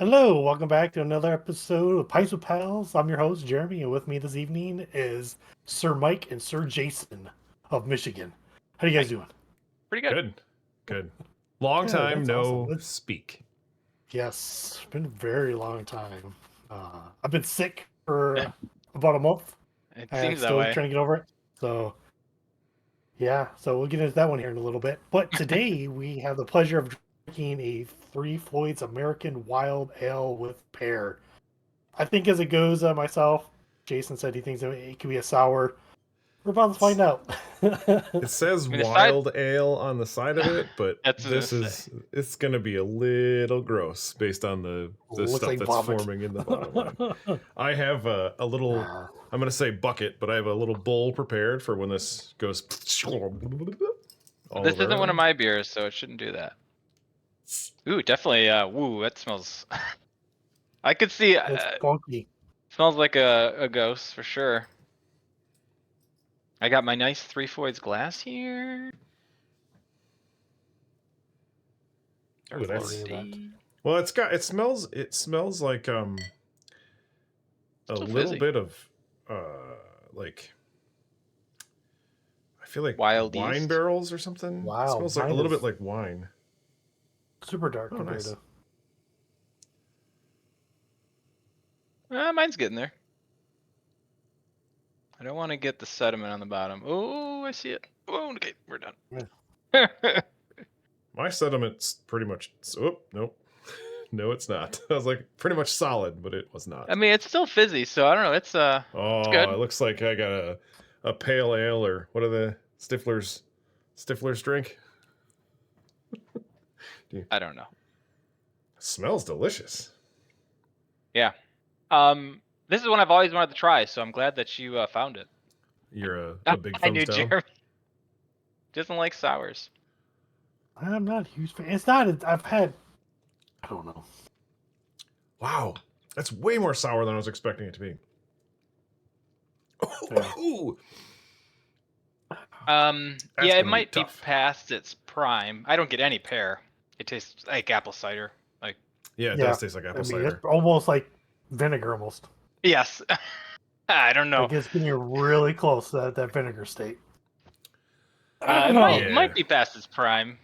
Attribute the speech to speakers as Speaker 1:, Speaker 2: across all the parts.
Speaker 1: Hello, welcome back to another episode of Pints with Pals. I'm your host, Jeremy, and with me this evening is Sir Mike and Sir Jason of Michigan. How you guys
Speaker 2: Hi.
Speaker 1: doing?
Speaker 2: Pretty good.
Speaker 3: Good. Good. Long
Speaker 1: Good,
Speaker 3: time
Speaker 1: that's awesome.
Speaker 3: no speak.
Speaker 1: Yes, it's been a very long time. I've been sick for about a month.
Speaker 2: It
Speaker 1: I'm
Speaker 2: seems that
Speaker 1: still
Speaker 2: way.
Speaker 1: trying to get over it. So, yeah, so we'll get into that one here in a little bit. But today we have the pleasure of drinking a 3Floyds American Wild Ale with Pear. I think as it goes, myself, Jason said he thinks it could be a sour. We're about to find out.
Speaker 3: It says
Speaker 2: I mean, aside,
Speaker 3: wild ale on the side of it, but
Speaker 2: that's what I was
Speaker 3: this
Speaker 2: gonna say.
Speaker 3: it's gonna be a little gross based on the
Speaker 1: Looks
Speaker 3: stuff
Speaker 1: like
Speaker 3: that's
Speaker 1: vomit.
Speaker 3: forming in the bottom line. I have a little
Speaker 1: Nah.
Speaker 3: I'm gonna say bucket, but I have a little bowl prepared for when this goes all
Speaker 2: This
Speaker 3: over
Speaker 2: isn't one of
Speaker 3: everything.
Speaker 2: my beers, so it shouldn't do that. Ooh, definitely. Woo, that smells. I could see.
Speaker 1: It's funky.
Speaker 2: Smells like a ghost for sure. I got my nice 3Floyds glass here.
Speaker 3: Ooh, that's
Speaker 2: Thirsty.
Speaker 3: well. It smells like a
Speaker 2: Still
Speaker 3: little
Speaker 2: fizzy.
Speaker 3: bit of like I feel like
Speaker 2: Wild
Speaker 3: wine
Speaker 2: yeast.
Speaker 3: barrels or something. It
Speaker 1: Wow,
Speaker 3: smells like a
Speaker 1: mine
Speaker 3: little
Speaker 1: is
Speaker 3: bit like wine.
Speaker 1: super dark
Speaker 3: Oh,
Speaker 1: compared
Speaker 3: nice.
Speaker 1: to.
Speaker 2: Mine's getting there. I don't want to get the sediment on the bottom. Oh, I see it. Oh, okay, we're done.
Speaker 3: My sediment's pretty much. Oh, nope. No, it's not. I was like pretty much solid, but it was
Speaker 2: I
Speaker 3: not.
Speaker 2: mean, it's still fizzy, so I don't know. It's
Speaker 3: Oh,
Speaker 2: good.
Speaker 3: it looks like I got a pale ale or what are the Stiflers drink?
Speaker 2: I don't know.
Speaker 3: Smells delicious.
Speaker 2: Yeah. This is one I've always wanted to try, so I'm glad that you found it.
Speaker 3: You're a big
Speaker 2: I
Speaker 3: thumbs
Speaker 2: knew
Speaker 3: down.
Speaker 2: Jeremy doesn't like sours.
Speaker 1: I'm not a huge fan. It's not. I've had. I don't know.
Speaker 3: Wow, that's way more sour than I was expecting it to be.
Speaker 1: Yeah.
Speaker 3: Ooh, that's
Speaker 2: Yeah, it
Speaker 3: gonna be
Speaker 2: might be
Speaker 3: tough.
Speaker 2: past its prime. I don't get any pear. It tastes like apple cider. Like,
Speaker 3: Yeah, it
Speaker 1: Yeah.
Speaker 3: does taste like
Speaker 1: I
Speaker 3: apple
Speaker 1: mean, it's
Speaker 3: cider.
Speaker 1: almost like vinegar, almost.
Speaker 2: yes. I don't know.
Speaker 1: Like it's getting really close to that vinegar state.
Speaker 2: It
Speaker 1: Oh,
Speaker 2: might be past its prime.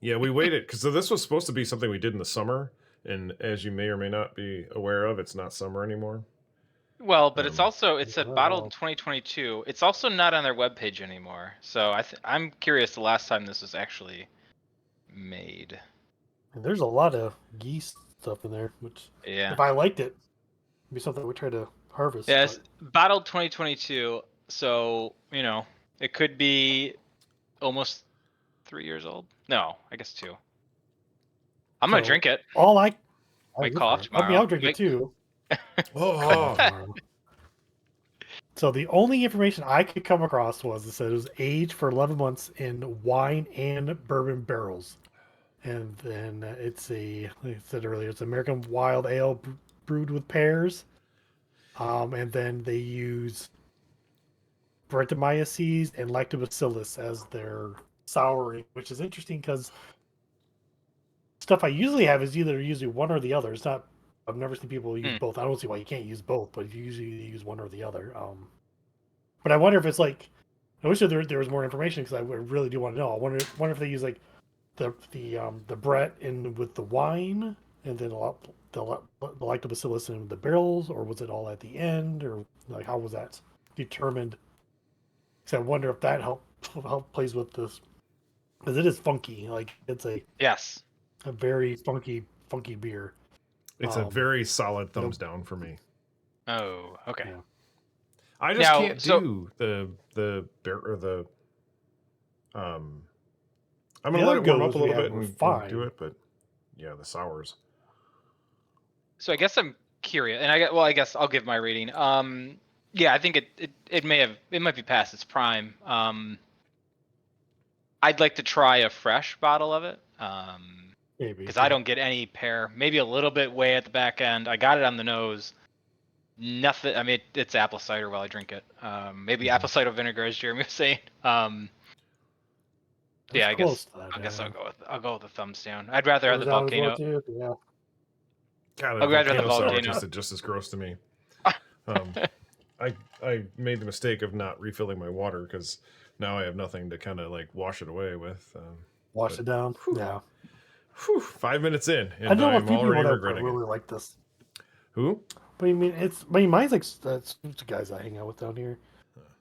Speaker 3: Yeah, we waited because this was supposed to be something we did in the summer, and as you may or may not be aware of, it's not summer anymore.
Speaker 2: Well, but it's a bottled
Speaker 1: wow.
Speaker 2: 2022. It's also not on their webpage anymore. So I'm curious the last time this was actually made.
Speaker 1: And there's a lot of yeast stuff in there, which
Speaker 2: Yeah.
Speaker 1: if I liked it, it'd be something we try to harvest.
Speaker 2: Yeah,
Speaker 1: But
Speaker 2: bottled 2022. So, it could be almost 3 years old. No, I guess 2. I'm gonna
Speaker 1: so
Speaker 2: drink it.
Speaker 1: all I
Speaker 2: Might
Speaker 1: you're
Speaker 2: call off
Speaker 1: fine. I mean,
Speaker 2: tomorrow.
Speaker 1: I'll drink it too.
Speaker 3: Oh,
Speaker 1: So the only information I could come across was it said it was aged for 11 months in wine and bourbon barrels, and then like I said earlier, it's American Wild Ale brewed with pears, and then they use Brettanomyces and Lactobacillus as their souring, which is interesting because stuff I usually have is usually one or the other. It's not. I've never seen people use both. I don't see why you can't use both, but you usually use one or the other. But I wonder if it's like. I wish there was more information because I really do want to know. I wonder if they use like the Brett in with the wine and then the lactobacillus in the barrels, or was it all at the end, or like how was that determined? Because I wonder if that help plays with this because it is funky. Like it's
Speaker 2: Yes.
Speaker 1: a very funky beer.
Speaker 3: it's a very solid thumbs
Speaker 1: Nope.
Speaker 3: down for me.
Speaker 2: Oh, okay.
Speaker 1: Yeah.
Speaker 3: I just
Speaker 2: Now,
Speaker 3: can't
Speaker 2: so
Speaker 3: do the bear or the um. I'm
Speaker 1: The
Speaker 3: gonna let
Speaker 1: other
Speaker 3: it warm up
Speaker 1: goes
Speaker 3: a
Speaker 1: we
Speaker 3: little
Speaker 1: have
Speaker 3: bit
Speaker 1: were
Speaker 3: and do
Speaker 1: fine.
Speaker 3: it, but yeah, the sours.
Speaker 2: I guess I'm curious, and I guess I'll give my rating. Yeah, I think it might be past its prime. I'd like to try a fresh bottle of it.
Speaker 1: Maybe.
Speaker 2: Because I don't get any pear. Maybe a little bit way at the back end. I got it on the nose. Nothing. I mean, it's apple cider while I drink it. Maybe apple cider vinegar, as Jeremy was saying.
Speaker 1: It's
Speaker 2: Yeah, I
Speaker 1: close
Speaker 2: guess
Speaker 1: to that.
Speaker 2: I guess
Speaker 1: Yeah.
Speaker 2: I'll go with the thumbs down. I'd rather have
Speaker 1: Goes
Speaker 2: the
Speaker 1: down as well
Speaker 2: volcano.
Speaker 1: too. Yeah.
Speaker 3: God,
Speaker 2: I'll
Speaker 3: a
Speaker 2: graduate the
Speaker 3: volcano sour
Speaker 2: volcano.
Speaker 3: tasted just as gross to me. I made the mistake of not refilling my water because now I have nothing to kind of like wash it away with.
Speaker 1: Wash
Speaker 3: But-
Speaker 1: it down.
Speaker 3: Whew.
Speaker 1: Yeah.
Speaker 3: 5 minutes in,
Speaker 1: I
Speaker 3: and
Speaker 1: know a
Speaker 3: I'm
Speaker 1: few people
Speaker 3: already
Speaker 1: that
Speaker 3: regretting
Speaker 1: really
Speaker 3: it.
Speaker 1: like this.
Speaker 3: Who?
Speaker 1: But I mean, mine's like that's the guys I hang out with down here.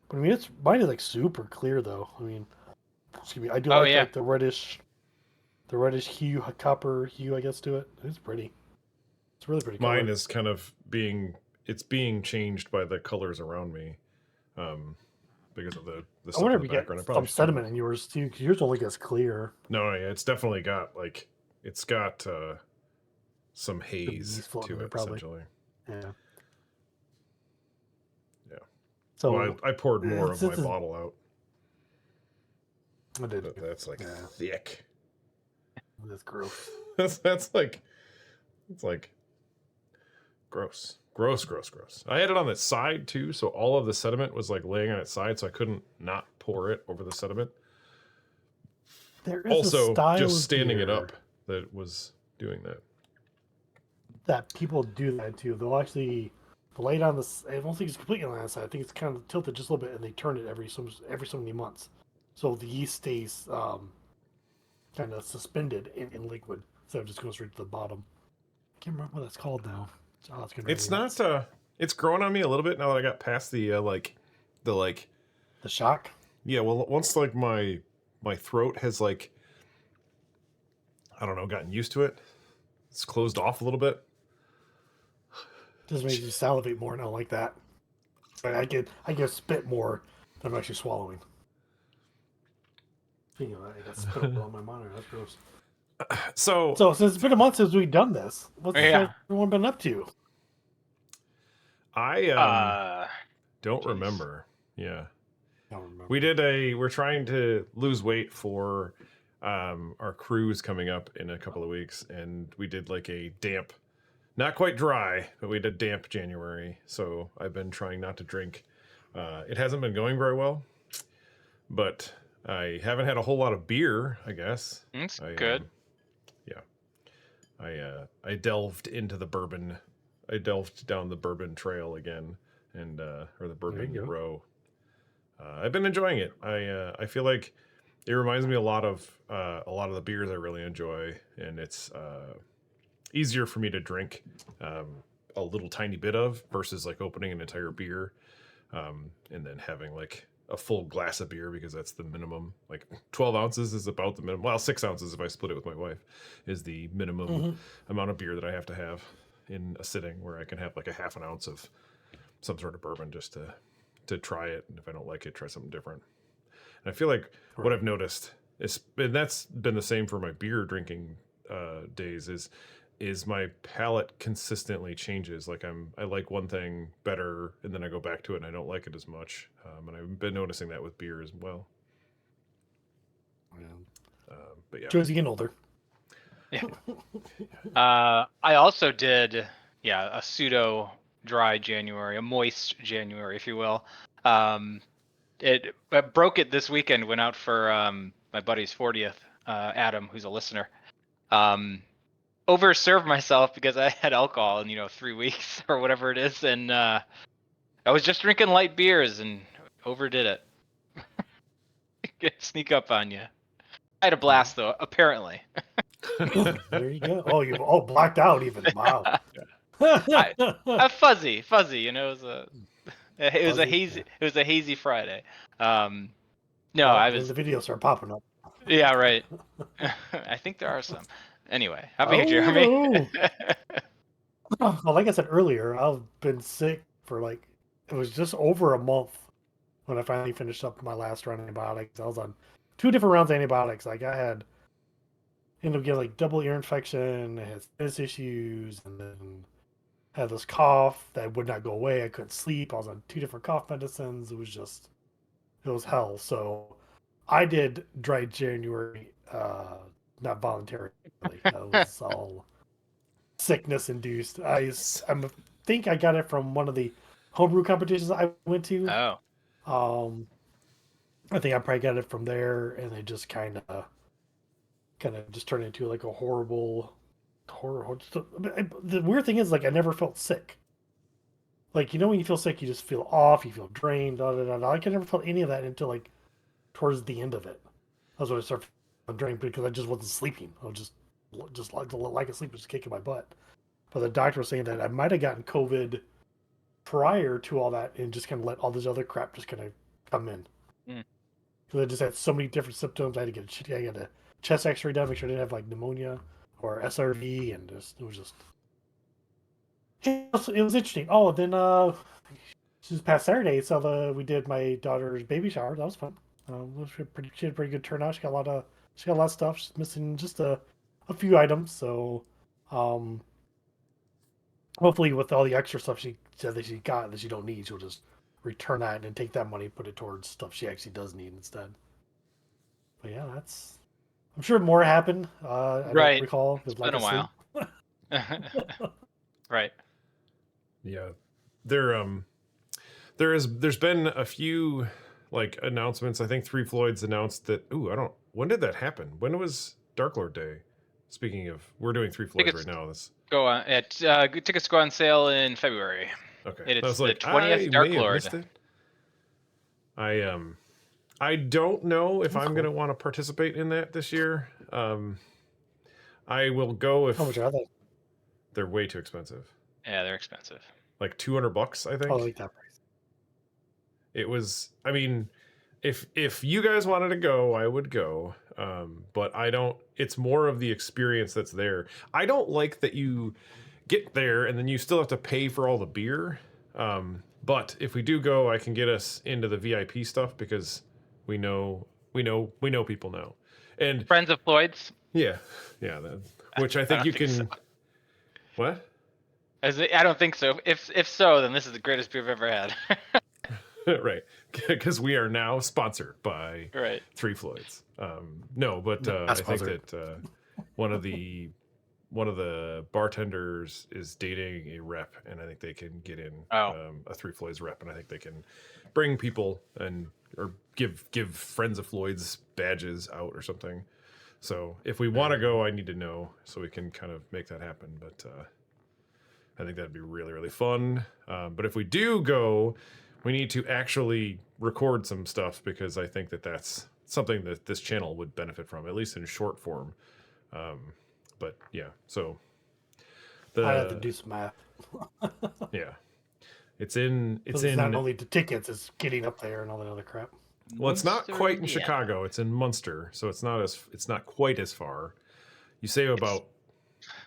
Speaker 1: But I mean, mine is like super clear though. I mean, excuse me, I do
Speaker 2: Oh,
Speaker 1: like
Speaker 2: yeah.
Speaker 1: like the reddish hue, copper hue, I guess, to it. It's pretty. It's really pretty.
Speaker 3: Mine
Speaker 1: color.
Speaker 3: is kind of being changed by the colors around me, because of the
Speaker 1: I
Speaker 3: stuff
Speaker 1: wonder
Speaker 3: in
Speaker 1: if
Speaker 3: the
Speaker 1: you get
Speaker 3: background. I
Speaker 1: some
Speaker 3: probably should
Speaker 1: sediment in yours too, because yours only gets clear.
Speaker 3: No, yeah, it's definitely got like it's got some haze
Speaker 1: yeast floating
Speaker 3: to
Speaker 1: in there,
Speaker 3: it,
Speaker 1: probably.
Speaker 3: essentially.
Speaker 1: Yeah.
Speaker 3: Yeah.
Speaker 1: So
Speaker 3: Well, I poured more of my
Speaker 1: it's-
Speaker 3: bottle out.
Speaker 1: I did.
Speaker 3: But that's like
Speaker 1: Yeah.
Speaker 3: thick.
Speaker 1: That's gross.
Speaker 3: that's like it's like gross. Gross. I had it on its side too, so all of the sediment was like laying on its side, so I couldn't not pour it over the sediment.
Speaker 1: There is a
Speaker 3: Also,
Speaker 1: style
Speaker 3: just
Speaker 1: of
Speaker 3: standing it
Speaker 1: beer
Speaker 3: up that was doing that.
Speaker 1: that people do that too. They'll actually lay it on the. I don't think it's completely on the side. I think it's kind of tilted just a little bit, and they turn it every so many months, so the yeast stays kind of suspended in liquid instead of just going straight to the bottom. I can't remember what that's called now. Oh,
Speaker 3: It's not. It's growing on me a little bit now that I got past the
Speaker 1: the shock.
Speaker 3: Yeah, well, once like my throat has like, I don't know, gotten used to it. It's closed off a little bit.
Speaker 1: Just makes you salivate more now, like that. But I get spit more than I'm actually swallowing. Speaking of that, I got spit all on my monitor. That's gross.
Speaker 3: So
Speaker 1: So since it's been a month since we've done this, what's
Speaker 2: Yeah.
Speaker 1: everyone been up to?
Speaker 3: I don't
Speaker 2: Jeez.
Speaker 3: remember. Yeah.
Speaker 1: I don't remember.
Speaker 3: We're trying to lose weight for our cruise coming up in a couple of weeks, and we did like a damp, not quite dry, but we did damp January. So I've been trying not to drink. It hasn't been going very well, but I haven't had a whole lot of beer, I guess.
Speaker 2: That's
Speaker 3: I,
Speaker 2: good.
Speaker 3: I delved into the bourbon. I delved down the bourbon trail again, and or the bourbon
Speaker 1: you go.
Speaker 3: row. I've been enjoying it. I feel like it reminds me a lot of the beers I really enjoy, and it's easier for me to drink a little tiny bit of versus like opening an entire beer and then having like a full glass of beer, because that's the minimum. Like 12 ounces is about the minimum. Well, 6 ounces if I split it with my wife is the minimum amount of beer that I have to have in a sitting, where I can have like a half an ounce of some sort of bourbon just to try it, and if I don't like it, try something different. And I feel like what I've noticed is, and that's been the same for my beer drinking days, is my palate consistently changes. Like I like one thing better, and then I go back to it and I don't like it as much. And I've been noticing that with beer as well. But yeah,
Speaker 1: Joe's getting older.
Speaker 2: I also did, a pseudo dry January, a moist January, if you will. I broke it this weekend. Went out for my buddy's 40th, Adam, who's a listener. Overserved myself because I had alcohol in 3 weeks or whatever it is, and I was just drinking light beers and overdid it. Sneak up on you. I had a blast though, apparently.
Speaker 1: There you go. Oh, you've all blacked out even. Wow.
Speaker 2: Fuzzy. It was a
Speaker 1: Fuzzy,
Speaker 2: hazy Friday. No,
Speaker 1: Well,
Speaker 2: I
Speaker 1: then
Speaker 2: was.
Speaker 1: the videos start popping up.
Speaker 2: Yeah, right. I think there are some. Anyway, how about you, Jeremy?
Speaker 1: Well, like I said earlier, I've been sick for it was just over a month when I finally finished up my last round of antibiotics. I was on 2 different rounds of antibiotics. Like I ended up getting double ear infection, I had sinus issues, and then had this cough that would not go away. I couldn't sleep. I was on 2 different cough medicines. It was hell. So I did dry January, not voluntarily. That was all sickness induced. I think I got it from one of the homebrew competitions I went to.
Speaker 2: Oh.
Speaker 1: I think I probably got it from there, and it just kind of just turned into a horrible horror. The weird thing is, like, I never felt sick. Like, when you feel sick, you just feel off, you feel drained, da da da da. Like, I never felt any of that until like towards the end of it. That's when I started feeling drained because I just wasn't sleeping. I was just like a sleep was kicking my butt. But the doctor was saying that I might have gotten COVID prior to all that and just kind of let all this other crap just kind of come in. Because I just had so many different symptoms. I had to get a chest X-ray done, make sure I didn't have like pneumonia or SRV, and it was just it was interesting. Oh, then this past Saturday, so we did my daughter's baby shower. That was fun. She had a pretty good turnout. She got a lot of stuff. She's missing just a few items. So, hopefully, with all the extra stuff she said that she got that she don't need, she'll just return that and take that money, put it towards stuff she actually does need instead. But yeah, I'm sure more happened. I don't recall.
Speaker 2: It's been a while. Right.
Speaker 3: Yeah, there's been a few like announcements. I think 3Floyds announced that. When did that happen? When was Dark Lord Day? Speaking of, we're doing 3Floyds right now.
Speaker 2: Go on. Tickets go on sale in February.
Speaker 3: Okay.
Speaker 2: It's
Speaker 3: like,
Speaker 2: the 20th Dark
Speaker 3: may have
Speaker 2: Lord.
Speaker 3: missed it. I don't know if I'm gonna want to participate in that this year. I will go if.
Speaker 1: How much are they?
Speaker 3: They're way too expensive.
Speaker 2: Yeah, they're expensive.
Speaker 3: Like $200, I think.
Speaker 1: Oh, I like that price.
Speaker 3: It was. I mean, if you guys wanted to go, I would go. But I don't. It's more of the experience that's there. I don't like that you get there and then you still have to pay for all the beer. But if we do go, I can get us into the VIP stuff because we know people now. And
Speaker 2: Friends of Floyds.
Speaker 3: Yeah. Which I think you can.
Speaker 2: So.
Speaker 3: What?
Speaker 2: I don't think so. If so, then this is the greatest beer I've ever had.
Speaker 3: Right, because we are now sponsored by 3Floyds. No, but I think that one of the bartenders is dating a rep, and I think they can get in a 3Floyds rep, and I think they can bring people or give friends of Floyds badges out or something. So if we want to go, I need to know so we can kind of make that happen. But I think that'd be really, really fun. But if we do go, we need to actually record some stuff because I think that that's something that this channel would benefit from, at least in short form. But yeah, so
Speaker 1: I have to do some math.
Speaker 3: Yeah, it's not
Speaker 1: only the tickets; it's getting up there and all that other crap.
Speaker 3: Well, it's not quite in Chicago. It's in Munster, so it's not quite as far. You save about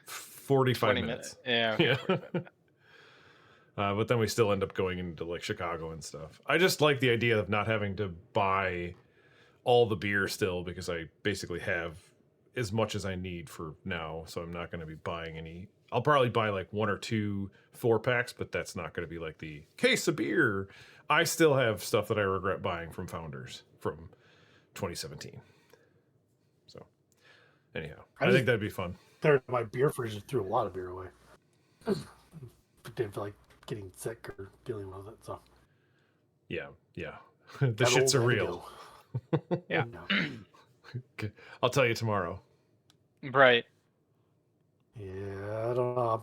Speaker 3: 45 minutes.
Speaker 2: Yeah.
Speaker 3: But then we still end up going into like Chicago and stuff. I just like the idea of not having to buy all the beer still because I basically have as much as I need for now. So I'm not going to be buying any. I'll probably buy like 1 or 2 4-packs, but that's not going to be like the case of beer. I still have stuff that I regret buying from Founders from 2017. So anyhow, I think that'd be fun.
Speaker 1: My beer fridge threw a lot of beer away. Didn't feel like getting sick or dealing with it. So
Speaker 3: yeah. The shits are real.
Speaker 2: Yeah.
Speaker 3: I'll tell you tomorrow.
Speaker 2: Right.
Speaker 1: Yeah, I don't know.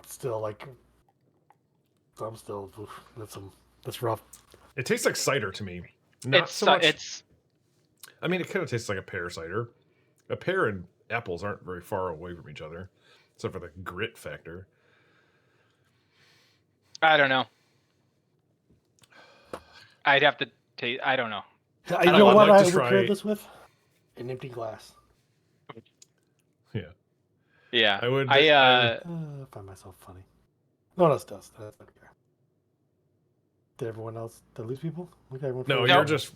Speaker 1: That's rough.
Speaker 3: It tastes like cider to me. Not so much. I mean, it kind of tastes like a pear cider. A pear and apples aren't very far away from each other, except for the grit factor.
Speaker 2: I don't know. I'd have to taste. I don't know.
Speaker 1: You know what I would pair this with? An empty glass.
Speaker 3: Yeah.
Speaker 2: Yeah.
Speaker 3: I would.
Speaker 1: I find myself funny. No one else does. That's okay. Did everyone else lose people?
Speaker 3: No,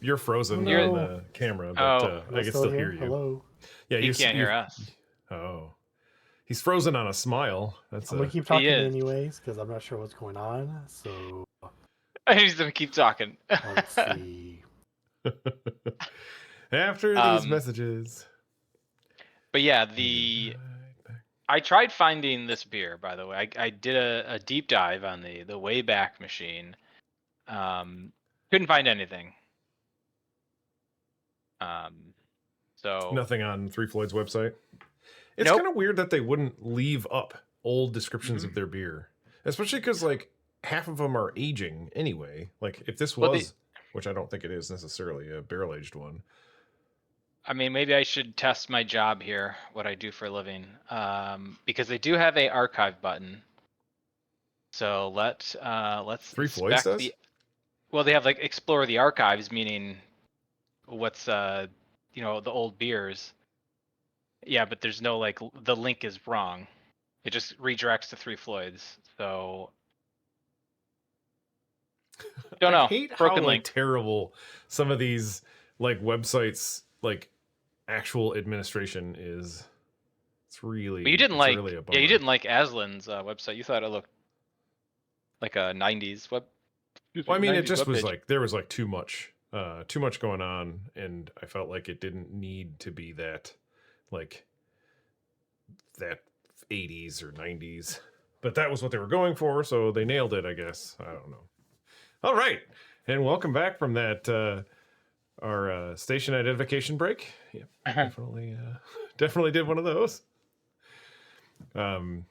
Speaker 3: you're frozen on the camera, but I can still hear you.
Speaker 1: Hello.
Speaker 2: Yeah, you can't hear us.
Speaker 3: Oh, he's frozen on a smile. I'm
Speaker 1: gonna keep talking anyways because I'm not sure what's going on. So
Speaker 2: he's gonna keep talking.
Speaker 1: Let's see.
Speaker 3: After these messages.
Speaker 2: But yeah, I tried finding this beer. By the way, I did a deep dive on the Wayback Machine. Couldn't find anything. So
Speaker 3: nothing on 3Floyds website. It's kind of weird that they wouldn't leave up old descriptions
Speaker 2: Mhm.
Speaker 3: of their beer, especially because like half of them are aging anyway. Like if this
Speaker 2: Well,
Speaker 3: was, which I don't think it is necessarily, a barrel aged one.
Speaker 2: I mean, maybe I should test my job here, what I do for a living, because they do have a archive button. So let's
Speaker 3: 3Floyds
Speaker 2: inspect
Speaker 3: does.
Speaker 2: the. Well, they have like explore the archives, meaning what's the old beers. Yeah, but there's no like the link is wrong. It just redirects to 3Floyds. So don't
Speaker 3: I
Speaker 2: know.
Speaker 3: hate how
Speaker 2: Broken
Speaker 3: like
Speaker 2: link.
Speaker 3: terrible some of these like websites like actual administration is. It's
Speaker 2: But you
Speaker 3: really
Speaker 2: didn't
Speaker 3: it's really a
Speaker 2: you
Speaker 3: bummer.
Speaker 2: didn't like Aslan's website. You thought it looked like a 90s
Speaker 3: Well, I mean, it
Speaker 2: 90s
Speaker 3: just was
Speaker 2: webpage.
Speaker 3: like there was like too much going on, and I felt like it didn't need to be that like that 80s or 90s. But that was what they were going for, so they nailed it, I guess. I don't know. All right, and welcome back from that our station identification break. Yeah, definitely, definitely did one of those. Um,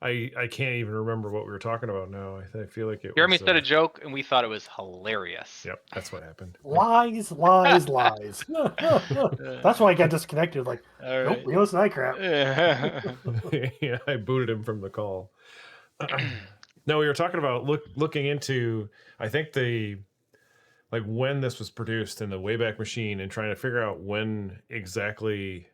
Speaker 3: I can't even remember what we were talking about now. I feel like it
Speaker 2: Jeremy
Speaker 3: was.
Speaker 2: said a joke, and we thought it was hilarious.
Speaker 3: Yep, that's what happened.
Speaker 1: Lies, lies, lies. That's why I got disconnected. Like,
Speaker 2: All
Speaker 1: nope,
Speaker 2: right.
Speaker 1: we listen to that crap.
Speaker 3: Yeah, I booted him from the call. No, we were talking about looking into. I think the like when this was produced in the Wayback Machine and trying to figure out when exactly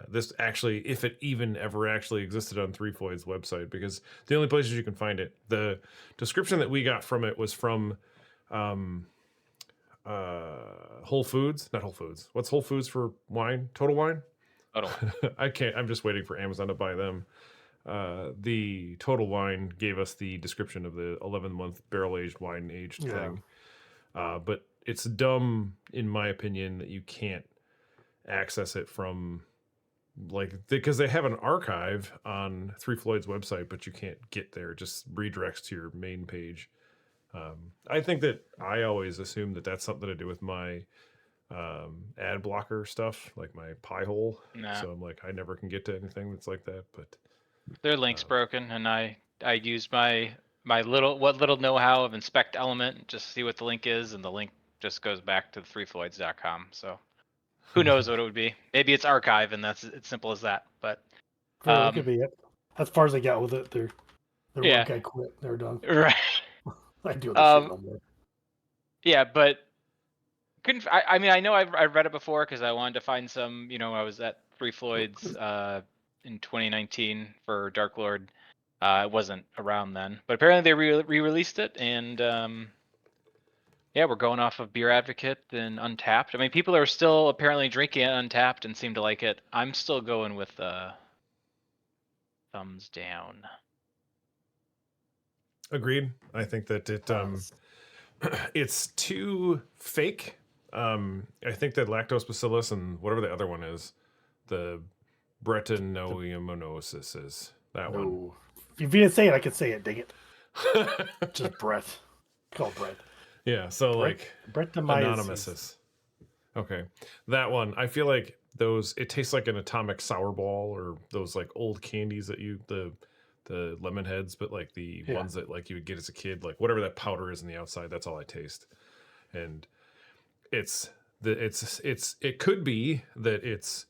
Speaker 3: this actually, if it even ever actually existed on 3Floyd's website, because the only places you can find it, the description that we got from it was from um, Whole Foods, not Whole Foods. What's Whole Foods for wine? Total Wine.
Speaker 2: Total.
Speaker 3: I can't. I'm just waiting for Amazon to buy them. The Total Wine gave us the description of the 11-month barrel aged wine aged
Speaker 1: Yeah.
Speaker 3: thing. But it's dumb, in my opinion, that you can't access it from like because they have an archive on 3Floyd's website, but you can't get there. It just redirects to your main page. I think that I always assume that that's something to do with my ad blocker stuff, like my pie hole.
Speaker 2: Nah,
Speaker 3: So I'm like, I never can get to anything that's like that. But
Speaker 2: their link's broken, and I used my little know-how of inspect element, just see what the link is, and the link just goes back to 3floyds.com. So who knows what it would be? Maybe it's archive, and that's it's simple as that. But
Speaker 1: It could be it. As far as they got with it, their
Speaker 2: yeah,
Speaker 1: one guy quit. They're done.
Speaker 2: right.
Speaker 1: I do this shit no more.
Speaker 2: Yeah, but couldn't. I mean, I know I've read it before because I wanted to find some. I was at 3Floyds in 2019 for Dark Lord. It wasn't around then, but apparently they re-released it, and yeah, we're going off of Beer Advocate and Untapped. I mean, people are still apparently drinking it Untapped and seem to like it. I'm still going with thumbs down.
Speaker 3: agreed. I think that it's too fake. I think that lactobacillus and whatever the other one is, the Brettanomyces is that one.
Speaker 1: No. If you didn't say it, I could say it. Dang it. Just breath. Call breath.
Speaker 3: Yeah, so like anonymous.
Speaker 1: Brettanomyces.
Speaker 3: Okay, that one. I feel like those. It tastes like an atomic sour ball, or those like old candies that the lemon heads, but like the
Speaker 1: Yeah.
Speaker 3: ones that like you would get as a kid, like whatever that powder is in the outside. That's all I taste, and it could be that it's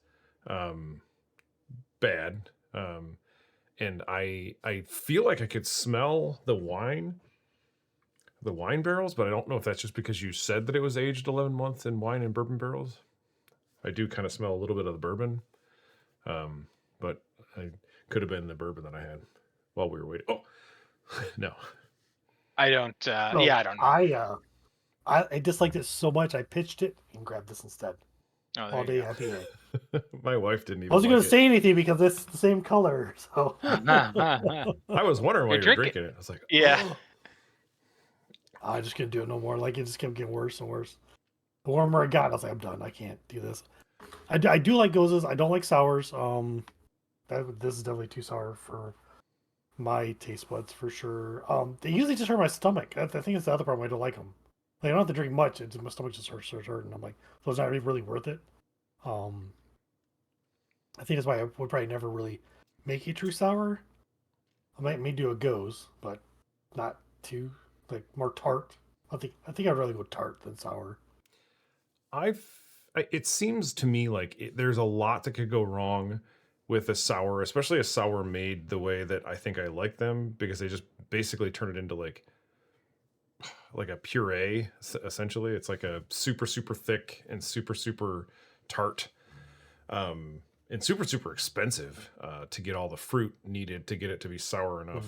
Speaker 3: bad, and I feel like I could smell the wine barrels, but I don't know if that's just because you said that it was aged 11 months in wine and bourbon barrels. I do kind of smell a little bit of the bourbon, but I could have been the bourbon that I had while we were waiting. Oh, no.
Speaker 2: I don't.
Speaker 1: No,
Speaker 2: Yeah, I don't know.
Speaker 1: I disliked it so much I pitched it and grabbed this instead.
Speaker 2: Oh, there
Speaker 1: All
Speaker 2: you
Speaker 1: day
Speaker 2: go.
Speaker 1: happy day.
Speaker 3: My wife didn't even
Speaker 1: I wasn't
Speaker 3: like
Speaker 1: gonna say anything because it's the same color. So
Speaker 3: I was wondering why
Speaker 2: You're
Speaker 3: you're
Speaker 2: drinking.
Speaker 3: drinking it. I was like,
Speaker 2: Yeah.
Speaker 3: oh.
Speaker 1: I just couldn't do it no more. Like it just kept getting worse and worse. The warmer it got, I was like, I'm done. I can't do this. I do like gozes. I don't like sours. This is definitely too sour for my taste buds for sure. They usually just hurt my stomach. I think it's the other problem. I don't like them. Like, I don't have to drink much. My stomach just starts hurting. I'm like, so it's not really worth it. I think that's why I would probably never really make a true sour. may do a goes, but not too like more tart. I think I'd rather go tart than sour.
Speaker 3: It seems to me like there's a lot that could go wrong with a sour, especially a sour made the way that I think I like them, because they just basically turn it into like a puree. Essentially, it's like a super super thick and super super tart, and super super expensive to get all the fruit needed to get it to be sour enough.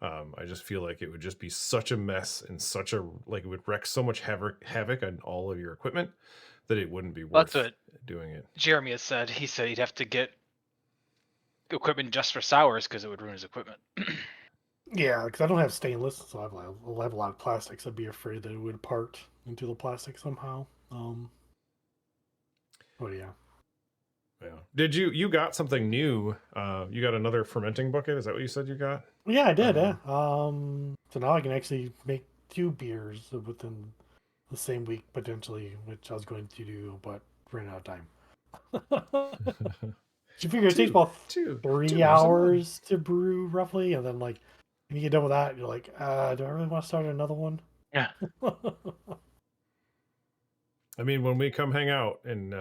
Speaker 3: I just feel like it would just be such a mess and such a like it would wreak so much havoc on all of your equipment that it wouldn't be worth
Speaker 2: That's what
Speaker 3: doing it.
Speaker 2: Jeremy has said. He said he'd have to get equipment just for sours because it would ruin his equipment.
Speaker 1: Yeah, because I don't have stainless, so I'll have a lot of plastics. I'd be afraid that it would part into the plastic somehow. Oh yeah.
Speaker 3: Yeah. Did you got something new? You got another fermenting bucket? Is that what you said you got?
Speaker 1: Yeah, I did. Yeah. So now I can actually make 2 beers within the same week potentially, which I was going to do, but ran out of time. You figure it takes about
Speaker 3: two
Speaker 1: 3
Speaker 3: beers a
Speaker 1: hours to brew roughly, and then like when you get done with that, you're like, do I really want to start another one?
Speaker 2: Yeah.
Speaker 3: I mean, when we come hang out and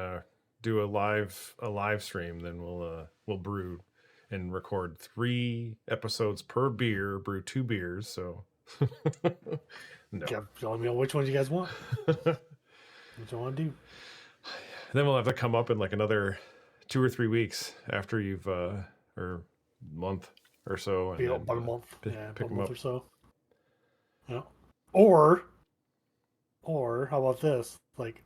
Speaker 3: do a live stream, then we'll brew and record 3 episodes per beer, brew 2 beers. So no.
Speaker 1: Yeah, let me know which ones you guys want. What you want to do?
Speaker 3: Then we'll have to come up in like another 2 or 3 weeks after you've or month or so, and
Speaker 1: Yeah,
Speaker 3: then,
Speaker 1: about a month.
Speaker 3: pick
Speaker 1: About a
Speaker 3: them
Speaker 1: month
Speaker 3: up.
Speaker 1: or so. Yeah. Or how about this? Like,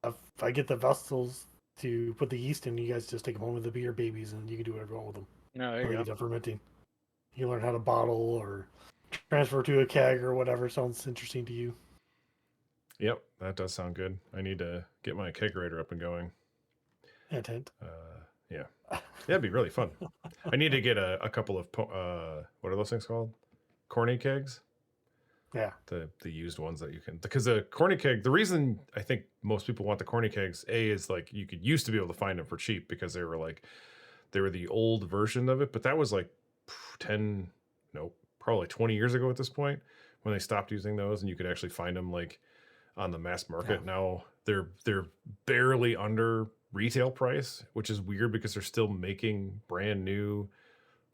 Speaker 1: if I get the vessels to put the yeast in, you guys just take them home with the beer babies, and you can do whatever you want with them.
Speaker 2: No, there
Speaker 1: When
Speaker 2: you
Speaker 1: they
Speaker 2: go.
Speaker 1: get done fermenting. You learn how to bottle or transfer to a keg or whatever sounds interesting to you.
Speaker 3: Yep, that does sound good. I need to get my kegerator up and going.
Speaker 1: Hint, hint.
Speaker 3: Yeah, that'd be really fun. I need to get a couple of what are those things called? Corny kegs.
Speaker 1: Yeah.
Speaker 3: The used ones that you can, because the corny keg, the reason I think most people want the corny kegs, is like you could used to be able to find them for cheap because they were the old version of it, but that was like 10 no probably 20 years ago at this point when they stopped using those, and you could actually find them like on the mass market.
Speaker 1: Yeah.
Speaker 3: Now they're barely under retail price, which is weird because they're still making brand new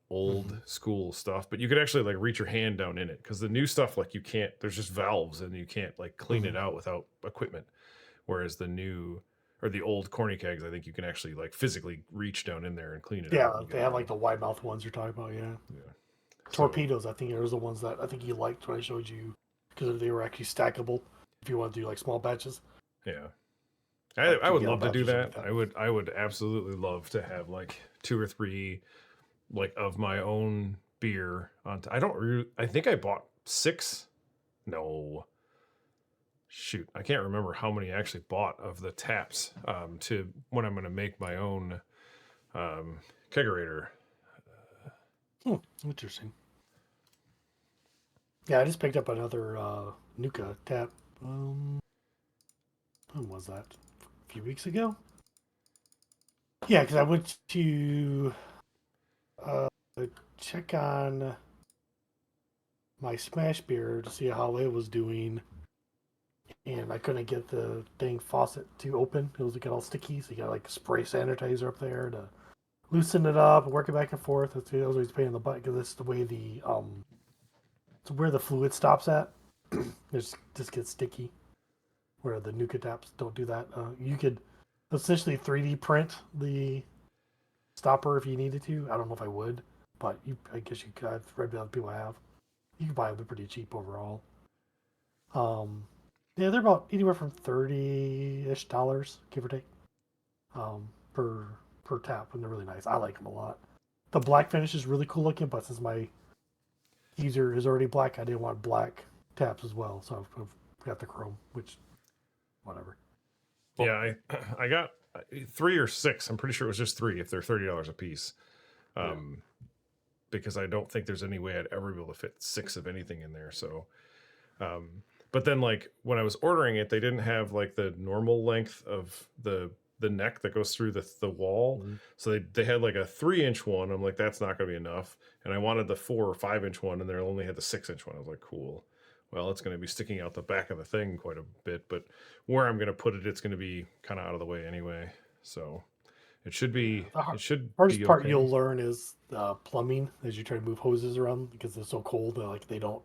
Speaker 3: old school stuff, but you could actually like reach your hand down in it, because the new stuff, like, you can't, there's just valves and you can't like clean it out without equipment, whereas the new or the old corny kegs, I think you can actually like physically reach down in there and clean it out.
Speaker 1: Yeah,
Speaker 3: and
Speaker 1: they
Speaker 3: get
Speaker 1: have
Speaker 3: it
Speaker 1: like the wide mouth ones you're talking about. Yeah.
Speaker 3: Yeah.
Speaker 1: Torpedoes, I think, are the ones that I think you liked when I showed you because they were actually stackable if you want to do like small batches.
Speaker 3: Yeah.
Speaker 1: Like
Speaker 3: I would
Speaker 1: 2
Speaker 3: love to
Speaker 1: gallon
Speaker 3: do
Speaker 1: batches or
Speaker 3: that.
Speaker 1: something like
Speaker 3: I would absolutely love to have like 2 or 3 like of my own beer on I think I bought 6. No. Shoot, I can't remember how many I actually bought of the taps to when I'm going to make my own kegerator.
Speaker 1: Interesting. Yeah, I just picked up another Nuka tap. When was that? A few weeks ago? Yeah, because I went to uh, check on my Smash beer to see how it was doing, and I couldn't get the dang faucet to open. It was like all sticky, so you got like spray sanitizer up there to loosen it up and work it back and forth. That was always a pain in the butt because it's the way it's where the fluid stops at. It just gets sticky. Where the Nuka taps don't do that. You could essentially 3D print the stopper if you needed to. I don't know if I would, but I guess you could. I've read other people have. You can buy them pretty cheap overall. Yeah, they're about anywhere from $30-ish, give or take, per tap, and they're really nice. I like them a lot. The black finish is really cool looking, but since my user is already black, I didn't want black taps as well, so I've got the chrome, which whatever. Well,
Speaker 3: Yeah, I got 3 or 6. I'm pretty sure it was just 3 if they're $30 a piece. Because I don't think there's any way I'd ever be able to fit 6 of anything in there. So, but then like when I was ordering it, they didn't have like the normal length of the the neck that goes through the wall.
Speaker 1: Mhm.
Speaker 3: So they had like a 3-inch one. I'm like, that's not gonna be enough. And I wanted the 4 or 5-inch one, and they only had the 6-inch one. I was like, cool. Well, it's gonna be sticking out the back of the thing quite a bit, but where I'm gonna put it, it's gonna be kind of out of the way anyway. So it should be
Speaker 1: The
Speaker 3: it should
Speaker 1: hardest
Speaker 3: be
Speaker 1: part
Speaker 3: okay.
Speaker 1: you'll learn is plumbing as you try to move hoses around because they're so cold that like they don't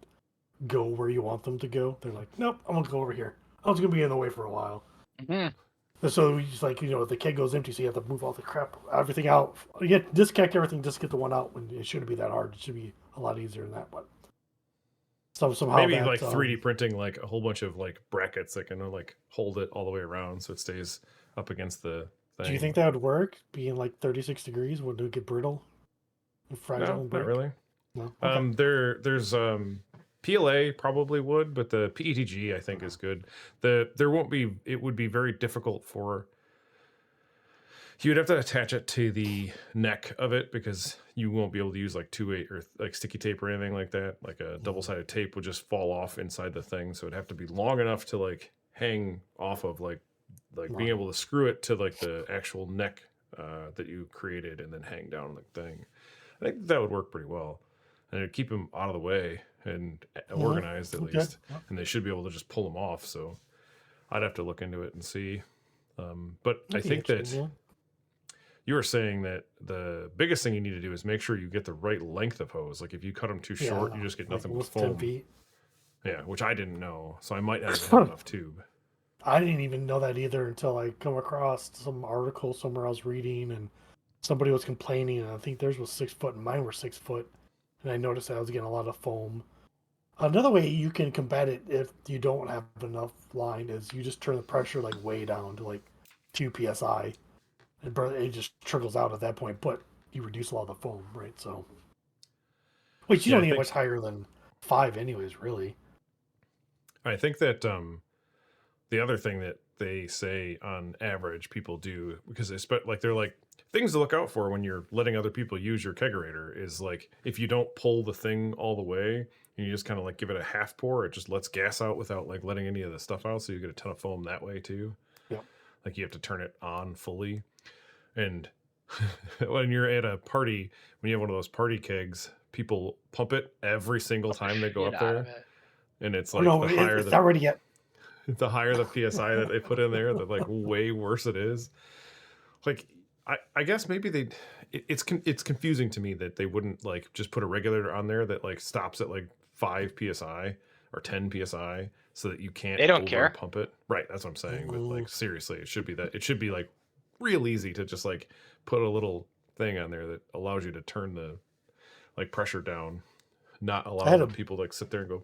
Speaker 1: go where you want them to go. They're like, nope, I'm gonna go over here. I was gonna be in the way for a while.
Speaker 2: Mhm.
Speaker 1: And so you just like the keg goes empty, so you have to move all the crap, everything out. You get disconnect everything, just get the one out. When it shouldn't be that hard. It should be a lot easier than that. But somehow
Speaker 3: Maybe
Speaker 1: that
Speaker 3: like 3D printing like a whole bunch of like brackets that can like hold it all the way around so it stays up against the thing.
Speaker 1: Do you think that would work? Being like 36 degrees, would it get brittle and fragile?
Speaker 3: No,
Speaker 1: and
Speaker 3: not
Speaker 1: break?
Speaker 3: really.
Speaker 1: No. Okay.
Speaker 3: There's PLA probably would, but the PETG I think is good. There won't be. It would be very difficult for. You would have to attach it to the neck of it because you won't be able to use like 2-8 or like sticky tape or anything like that. Like a double-sided tape would just fall off inside the thing, so it'd have to be long enough to like hang off of like being able to screw it to like the actual neck that you created and then hang down the thing. I think that would work pretty well, and it'd keep them out of the way and organized at
Speaker 1: Okay.
Speaker 3: least, and they should be able to just pull them off. So I'd have to look into it and see. But I think that you were saying that the biggest thing you need to do is make sure you get the right length of hose. Like if you cut them too short, you just get nothing but foam.
Speaker 1: 10 feet.
Speaker 3: Yeah, which I didn't know, so I might not even have enough tube.
Speaker 1: I didn't even know that either until I come across some article somewhere I was reading, and somebody was complaining, and I think theirs was 6 foot and mine were 6 foot, and I noticed that I was getting a lot of foam. Another way you can combat it if you don't have enough line is you just turn the pressure like way down to like 2 psi. It just trickles out at that point, but you reduce a lot of the foam, right? So, wait, you don't need much higher than 5, anyways, really.
Speaker 3: I think that the other thing that they say on average people do, because it's like they're like things to look out for when you're letting other people use your kegerator is like if you don't pull the thing all the way and you just kind of like give it a half pour, it just lets gas out without like letting any of the stuff out, so you get a ton of foam that way too.
Speaker 1: Yeah,
Speaker 3: like you have to turn it on fully. And when you're at a party, when you have one of those party kegs, people pump it every single time they go up there, and it's like the higher
Speaker 1: it's not ready yet.
Speaker 3: The higher the psi that they put in there, the like way worse it is. Like I guess maybe it's confusing to me that they wouldn't like just put a regulator on there that like stops at like 5 psi or 10 psi so that you can't
Speaker 2: They don't care.
Speaker 3: pump it. Right, that's what I'm saying. But like seriously, it should be like real easy to just like put a little thing on there that allows you to turn the like pressure down, not allow people to like sit there and go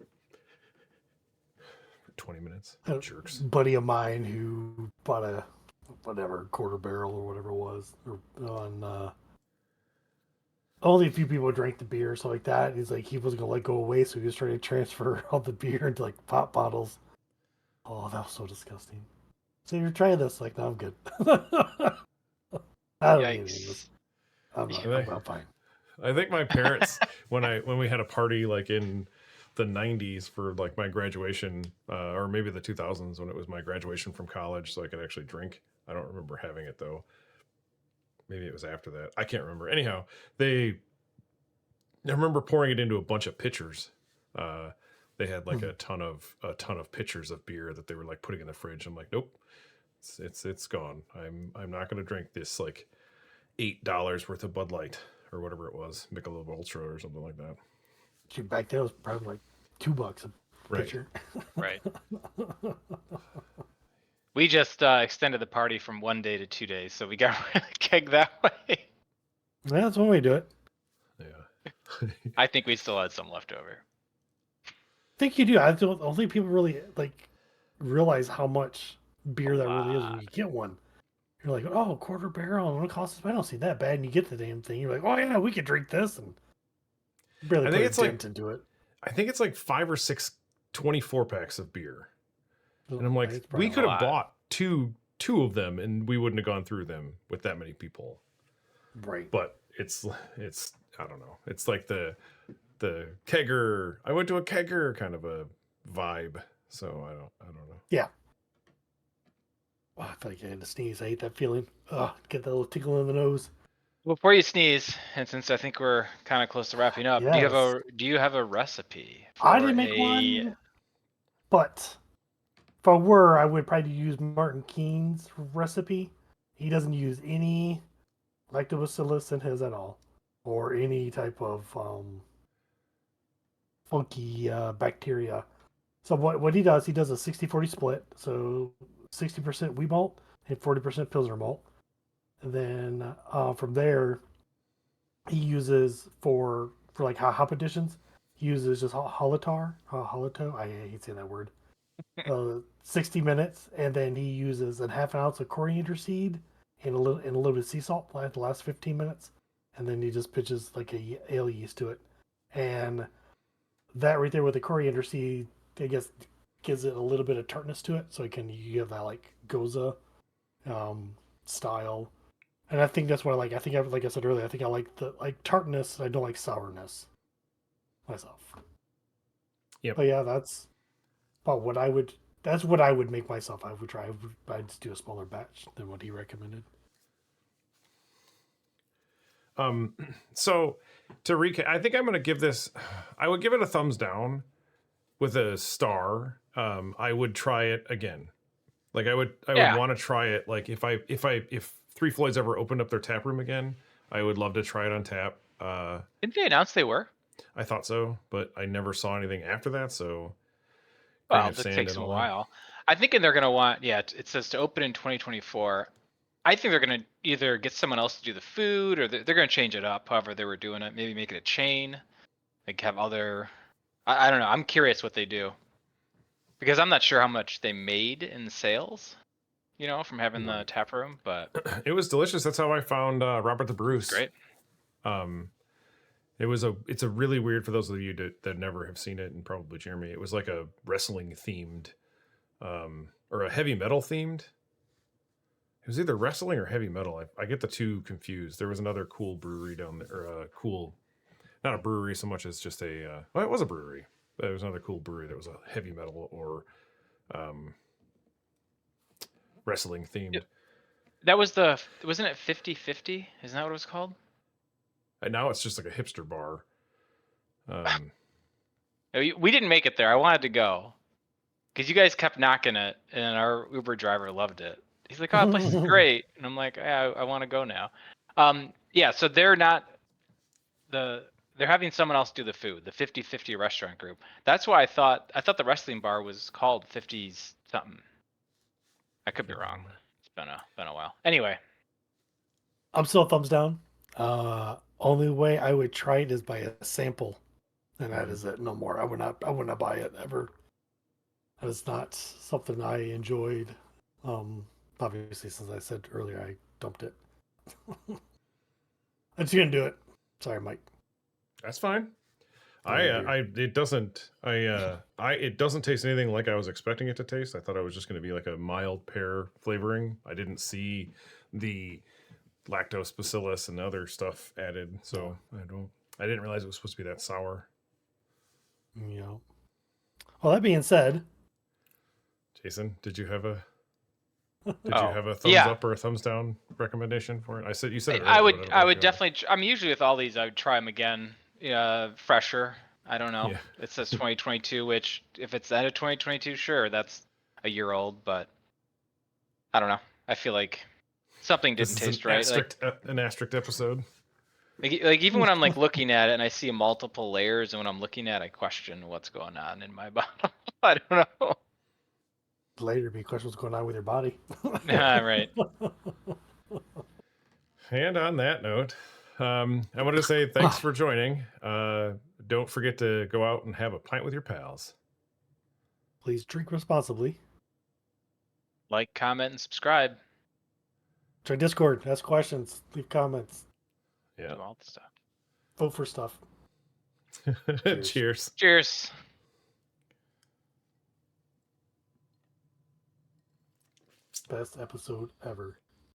Speaker 3: for 20 minutes. Jerks.
Speaker 1: Buddy of mine who bought a quarter barrel or whatever it was, on only a few people drank the beer, so like that. He's like he wasn't gonna let go away, so he was trying to transfer all the beer into like pop bottles. Oh, that was so disgusting. So you're trying this? Like, no, I'm good. I don't need any of this. I'm fine.
Speaker 3: I think my parents, when we had a party like in the 90s for like my graduation, or maybe the 2000s when it was my graduation from college, so I could actually drink. I don't remember having it though. Maybe it was after that. I can't remember. Anyhow, I remember pouring it into a bunch of pitchers. They had like a ton of pitchers of beer that they were like putting in the fridge. I'm like, nope, it's gone. I'm not going to drink this like $8 worth of Bud Light or whatever it was, Michelob Ultra or something like that.
Speaker 1: Dude, back then it was probably like $2 a pitcher.
Speaker 2: Right. We just extended the party from 1 day to 2 days, so we got rid of the keg that way.
Speaker 1: Yeah, that's one way to do it.
Speaker 3: Yeah.
Speaker 2: I think we still had some left over.
Speaker 1: I think you do. I don't think people really like realize how much beer that really is when you get one. You're like, oh, quarter barrel, and it costs us. I don't see that bad. And you get the damn thing. You're like, oh yeah, we could drink this, and barely put a dent into it.
Speaker 3: I think it's like 5 or 6 24 packs of beer, and I'm like, we
Speaker 2: a
Speaker 3: could have
Speaker 2: lot.
Speaker 3: bought two of them, and we wouldn't have gone through them with that many people.
Speaker 1: Right.
Speaker 3: But it's I don't know. It's like the kegger. I went to a kegger kind of a vibe. So I don't know.
Speaker 1: Yeah. Oh, I feel like I had to sneeze. I hate that feeling. Get that little tickle in the nose.
Speaker 2: Before you sneeze, and since I think we're kind of close to wrapping up,
Speaker 1: Yes.
Speaker 2: do you have a recipe
Speaker 1: I
Speaker 2: for
Speaker 1: didn't make one, but if I were, I would probably use Martin Keen's recipe. He doesn't use any lactobacillus in his at all, or any type of funky bacteria. So what he does a 60-40 split. So 60% wheat malt and 40% Pilsner malt. And then from there, he uses for like hop additions. He uses just halito. I hate saying that word. 60 minutes, and then he uses a half an ounce of coriander seed and a little bit of sea salt the last 15 minutes, and then he just pitches like a ale yeast to it, and that right there with the coriander seed, I guess, gives it a little bit of tartness to it, so you have that like goza style, and I think that's what I like. I think like I said earlier, I think I like the like tartness. I don't like sourness myself.
Speaker 3: Yep.
Speaker 1: But yeah, that's about what I would. That's what I would make myself. I would try. I'd just do a smaller batch than what he recommended.
Speaker 3: So to recap, I think I'm going to give this. I would give it a thumbs down with a star. I would try it again. Like I would
Speaker 2: Yeah.
Speaker 3: want to try it. Like if 3Floyds ever opened up their tap room again, I would love to try it on tap.
Speaker 2: Didn't they announce they were?
Speaker 3: I thought so, but I never saw anything after that. So grain
Speaker 2: Well,
Speaker 3: of
Speaker 2: that
Speaker 3: sand
Speaker 2: takes
Speaker 3: and
Speaker 2: them a
Speaker 3: all that.
Speaker 2: while. I think they're gonna want. Yeah, it says to open in 2024. I think they're gonna either get someone else to do the food, or they're gonna change it up. However, they were doing it. Maybe make it a chain. Like have other. I don't know. I'm curious what they do because I'm not sure how much they made in sales. From having the
Speaker 1: Right.
Speaker 2: tap room, but
Speaker 3: It was delicious. That's how I found Robert the
Speaker 2: it's
Speaker 3: Bruce.
Speaker 2: great.
Speaker 3: Um, it's a really weird for those of you that never have seen it, and probably Jeremy. It was like a wrestling themed, or a heavy metal themed. It was either wrestling or heavy metal. I get the two confused. There was another cool brewery down there, or cool, not a brewery so much as just well, it was a brewery, but it was another cool brewery that was a heavy metal or um, wrestling themed.
Speaker 2: That was wasn't it 50/50? Isn't that what it was called?
Speaker 3: And now it's just like a hipster bar. Um,
Speaker 2: We didn't make it there. I wanted to go because you guys kept knocking it, and our Uber driver loved it. He's like, "Oh, that place is great," and I'm like, "Yeah, I want to go now." Yeah. So they're not they're having someone else do the food, the 50/50 restaurant group. That's why I thought the wrestling bar was called 50s something. I could be wrong. It's been a while. Anyway,
Speaker 1: I'm still thumbs down. Only way I would try it is by a sample, and that is it. No more. I would not. I would not buy it ever. That is not something I enjoyed. Obviously, since I said earlier, I dumped it. I'm just gonna do it. Sorry, Mike.
Speaker 3: That's fine.
Speaker 1: Yeah,
Speaker 3: It doesn't it doesn't taste anything like I was expecting it to taste. I thought it was just going to be like a mild pear flavoring. I didn't see the lactose bacillus and other stuff added, so I didn't realize it was supposed to be that sour.
Speaker 1: Yeah. Well, that being said,
Speaker 3: Jason, did you have a
Speaker 2: oh
Speaker 3: thumbs
Speaker 2: yeah,
Speaker 3: up or a thumbs down recommendation for it? You said it
Speaker 2: I
Speaker 3: earlier, but
Speaker 2: would
Speaker 3: I don't know
Speaker 2: I
Speaker 3: if
Speaker 2: would
Speaker 3: you want
Speaker 2: definitely. I'm usually with all these. I would try them again. Fresher. I don't
Speaker 3: to.
Speaker 2: know.
Speaker 3: Yeah.
Speaker 2: It says 2022, which if it's the end of 2022, sure, that's a year old. But I don't know. I feel like something
Speaker 3: This
Speaker 2: didn't
Speaker 3: is
Speaker 2: taste right.
Speaker 3: an asterisk episode.
Speaker 2: Like even when I'm like looking at it and I see multiple layers, and when I'm looking at it, I question what's going on in my bottle. I don't know.
Speaker 1: later be question what's going on with your body.
Speaker 2: Right.
Speaker 3: And on that note, I wanted to say thanks for joining. Don't forget to go out and have a pint with your pals.
Speaker 1: Please drink responsibly.
Speaker 2: Like, comment, and subscribe.
Speaker 1: Try Discord. Ask questions. Leave comments.
Speaker 3: Yeah.
Speaker 2: Do all the stuff.
Speaker 1: Vote for stuff.
Speaker 3: Cheers.
Speaker 2: Cheers.
Speaker 1: Best episode ever.